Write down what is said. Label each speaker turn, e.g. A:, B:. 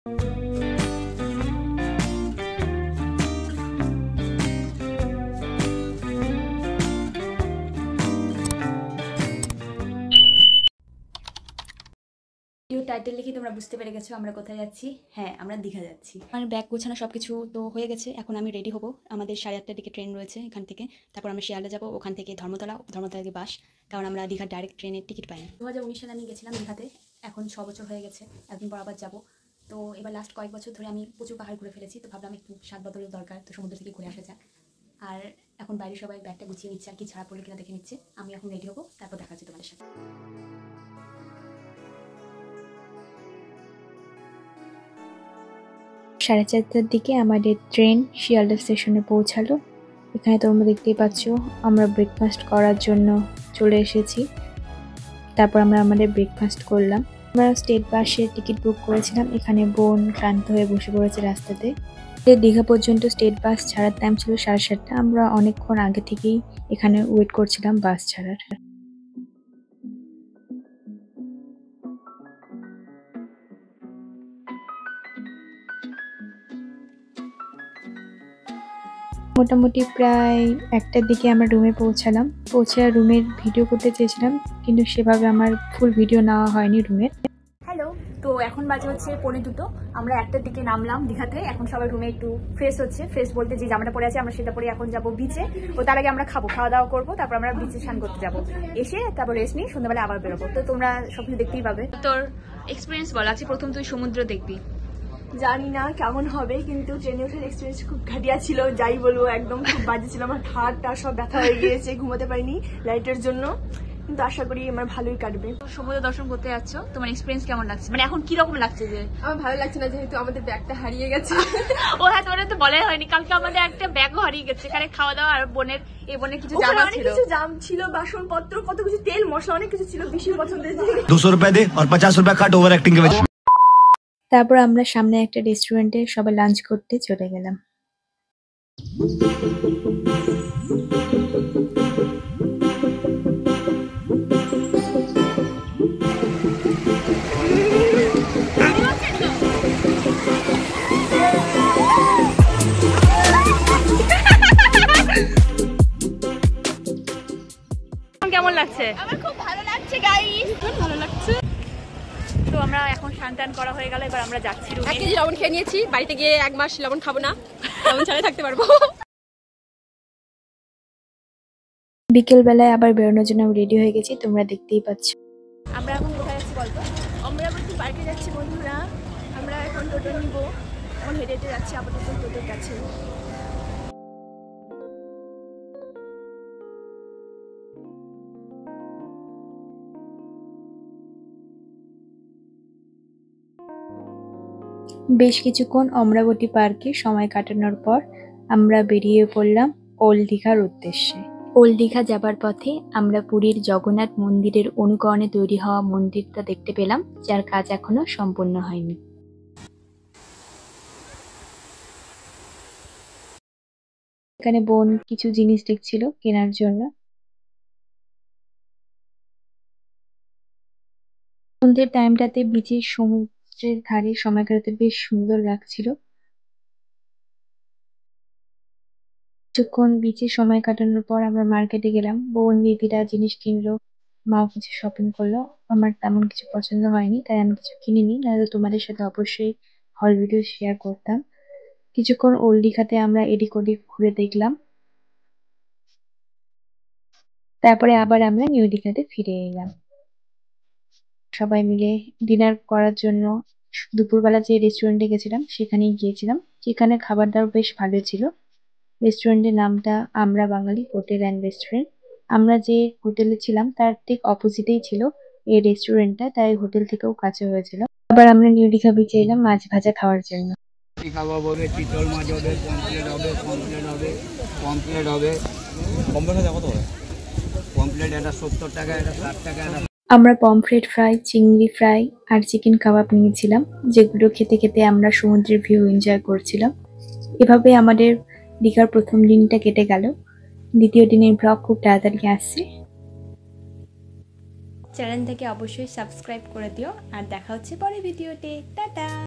A: Title লিখে তোমরা বুঝতে পেরে গেছো আমরা কোথায় যাচ্ছি। হ্যাঁ, আমরা দীঘা যাচ্ছি। আমার ব্যাগ গোছানো সব কিছু তো হয়ে গেছে, এখন আমি রেডি হব। আমাদের 8:30টার দিকে ট্রেন রয়েছে এখান থেকে, তারপর আমরা শিয়ালদা যাবো, ওখান থেকে ধর্মতলা থেকে বাস, কারণ আমরা দীঘার ডাইরেক্ট ট্রেনের টিকিট পাইনি। 2019 সালে আমি গেছিলাম দীঘাতে, এখন 6 বছর হয়ে গেছে, একদিন পর আবার যাবো। তো এবার লাস্ট কয়েক বছর ধরে আমি প্রচুর পাহাড় ঘুরে ফেলেছি, তো ভাবলাম একটু স্বাদ বদলের দরকার, তো সমুদ্র থেকে ঘুরে আসা যাক। আর এখন বাইরে সবাই ব্যাগটা গুছিয়ে নিচ্ছে আর কি ছাড়া পড়লে কিনা দেখে নিচ্ছে। আমি এখন রেডি হবো, তারপর দেখা হচ্ছে তোমাদের সাথে।
B: 4:30টার দিকে আমাদের ট্রেন শিয়ালদা স্টেশনে পৌঁছালো। এখানে তোমরা দেখতেই পাচ্ছ আমরা ব্রেকফাস্ট করার জন্য চলে এসেছি। তারপর আমরা আমাদের ব্রেকফাস্ট করলাম। আমরা স্টেট বাসের টিকিট বুক করেছিলাম। এখানে বোন ক্লান্ত হয়ে বসে পড়েছে রাস্তাতে। দীঘা পর্যন্ত স্টেট বাস ছাড়ার টাইম ছিল 7:30টা। আমরা অনেকক্ষণ আগে থেকেই এখানে ওয়েট করছিলাম বাস ছাড়ার। মোটামুটি প্রায় 1টার দিকে আমরা রুমে পৌঁছালাম। পৌঁছে রুমের ভিডিও করতে চেয়েছিলাম, কিন্তু সেভাবে আমার ফুল ভিডিও নেওয়া হয়নি রুমের।
A: হ্যালো, তো এখন বাজে হচ্ছে 1:45। আমরা 1টার দিকে নামলাম দীঘাতে। এখন সবাই রুমে একটু ফ্রেশ হচ্ছে। ফ্রেশ বলতে যে জামাটা পরে আছে আমরা সেটা পরে এখন যাবো বিচে। ও তার আগে আমরা খাওয়া দাওয়া করবো, তারপর আমরা বিচে স্নান করতে যাবো। এসে তারপর রেস্ট নিয়ে সন্ধ্যাবেলা আবার বেরোবো। তো তোমরা সবকিছু দেখতেই পাবে। তোর এক্সপিরিয়েন্স বল, আজকে প্রথম তুই সমুদ্র দেখবি।
C: জানি না কেমন হবে, কিন্তু ট্রেনে ওঠার এক্সপিরিয়েন্স খুব ঘাটিয়া ছিল, যাই বলবো একদম খুব বাজে ছিল। আমার হাতটা সব ব্যথা হয়ে গিয়েছে, ঘুমাতে পারিনি লাইটের জন্য, কিন্তু আশা করি আমার ভালোই কাটবে।
A: সমুদ্র দর্শন করতে যাচ্ছ, তোমার এক্সপিরিয়েন্স কেমন লাগছে? মানে এখন কি রকম লাগছে? যে
C: আমার ভালো লাগছে না, যেহেতু আমাদের ব্যাগটা হারিয়ে গেছে।
A: ও হ্যাঁ, তোমার তো বলাই হয়নি, কালকে আমাদের একটা ব্যাগও হারিয়ে গেছে। এখানে খাওয়া দাওয়া আর বোনের কিছু জামা ছিল,
C: কিছু জাম ছিল, বাসনপত্র, কত কিছু, তেল মশলা অনেক কিছু ছিল। বেশি পছন্দের
D: 200 रुपए दे और 50 रुपए काट ओवर एक्टिंग के वजह।
B: তারপর আমরা সামনে একটা রেস্টুরেন্টে সবাই লাঞ্চ করতে চলে গেলাম।
A: কেমন লাগছে?
C: আমার খুব ভালো লাগছে গাইস, খুব ভালো লাগছে।
A: তো আমরা এখন স্নান করা হয়ে গেল, এবার আমরা যাচ্ছি রুমে।
C: 1 কেজি লবণ খেয়ে নিয়েছি, বাড়িতে গিয়ে 1 মাস লবণ খাবো না, লবণ ছাড়াই থাকতে পারবো।
B: বিকেল বেলায় আবার বেরোনোর জন্য রেডি হয়ে গেছি, তোমরা দেখতেই পাচ্ছ।
A: আমরা এখন কোথায় যাচ্ছি বলতো?
C: আমরা বলতে পার্কে যাচ্ছি বন্ধুরা। আমরা এখন টোটো নিব, এখন হেঁটে হেঁটে যাচ্ছি আপাতত টোটোর কাছে।
B: বেশ কিছুক্ষণ অমরাবতী পার্কে সময় কাটানোর পর আমরা বেরিয়ে পড়লাম ওল্ড দীঘার উদ্দেশ্যে। ওল্ড দীঘা যাবার পথে আমরা পুরীর জগন্নাথ মন্দিরের অনুকরণে তৈরি হওয়া মন্দিরটা দেখতে পেলাম, যার কাজ এখনো সম্পূর্ণ হয়নি। এখানে বোন কিছু জিনিস দেখছিল কেনার জন্য। সন্ধ্যের টাইমটাতে বিচের সমুদ্রের ধারে সময় কাটাতে বেশ সুন্দর লাগছিল। কিছুক্ষণ বিচে সময় কাটানোর পর আমরা মার্কেটে গেলাম। বোন দিদিরা জিনিস কিনলো, মাও কিছু শপিং করলো। আমার তেমন কিছু পছন্দ হয়নি, তাই আমি কিছু কিনিনি, নাহলে তোমাদের সাথে অবশ্যই হল ভিডিও শেয়ার করতাম। কিছুক্ষণ ওল্ড দীঘাতে আমরা এদিক ওদিক ঘুরে দেখলাম, তারপরে আবার আমরা নিউ দীঘাতে ফিরে এলাম। সবাই মিলে ডিনার করার জন্য দুপুরবেলা যে রেস্টুরেন্টে গেছিলাম সেখানেই গিয়েছিলাম, যেখানে খাবার দাবার বেশ ভালো ছিল। রেস্টুরেন্টের নামটা আমরা বাঙালি হোটেল অ্যান্ড রেস্টুরেন্ট। আমরা যে হোটেলে ছিলাম তার ঠিক অপোজিটেই ছিল এই রেস্টুরেন্টটা, তাই হোটেল থেকেও কাছে হয়েছিল। আবার আমরা নিউ দীঘা বিচে এলাম মাছ ভাজা খাওয়ার জন্য।
E: খাওয়া হবে, চিতল মাছ হবে, পমফ্লেট হবে, পমফ্লেট হবে, পমফ্লেট হবে। পমফ্লেট কত হবে? পমফ্লেট এটা 70 টাকা, এটা 60 টাকা।
B: আমরা পমফ্রেট ফ্রাই, চিংড়ি ফ্রাই আর চিকেন কাবাব নিয়েছিলাম, যেগুলো খেতে খেতে আমরা সমুদ্রের ভিউ এনজয় করছিলাম। এভাবে আমাদের দীঘার প্রথম দিনটা কেটে গেল। দ্বিতীয় দিনের ব্লগ খুব তাড়াতাড়ি আসছে।
A: চ্যানেল থেকে অবশ্যই সাবস্ক্রাইব করে দিও, আর দেখা হচ্ছে পরের ভিডিওতে। টাটা।